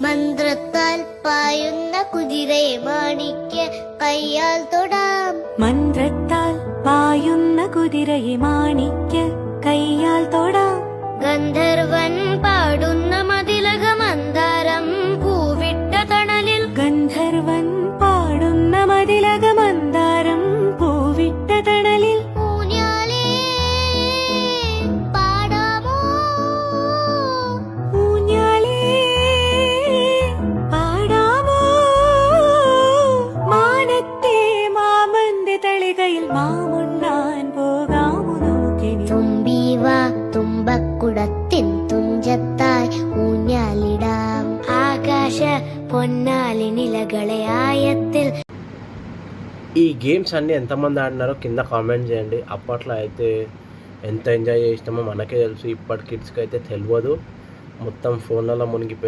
മന്ത്രത്താൽ പായുന്ന കുതിരയെ മാണിക്ക് കയ്യാൽ തൊടാം. മന്ത്രത്താൽ പായുന്ന കുതിരയെ മാണിക്ക് കയ്യാൽ തൊടാം. ഗന്ധർവൻ പാടുന്ന മതിലക മന്ദാരം പൂവിട്ട തണലിൽ. ഗന്ധർവൻ പാടുന്ന മതിലക മന്ദാരം പൂവിട്ട തണലിൽ. ഊഞ്ഞാലേ പാടാമോ, ഊഞ്ഞാലേ പാടാമോ. മാനത്തെ മാമന്റെ തളികയിൽ മാമുണ്ണാൻ പോകാമോ നോക്കിനി. തുമ്പീവ തുമ്പക്കുടത്തിൻ തുഞ്ചത്തായി ഊഞ്ഞാലിടാം. ആകാശ പൊന്നാലിനിലകളെ ആയത്തിൽ. ఈ గేమ్స్ అన్నీ ఎంతమంది ఆడినారో కింద కామెంట్ చేయండి. అప్పట్లో అయితే ఎంత ఎంజాయ్ చేసినామో మనకే తెలుసు, ఇప్పటి కిడ్స్కి అయితే తెలియదు. మొత్తం ఫోన్లలో మునిగిపోయి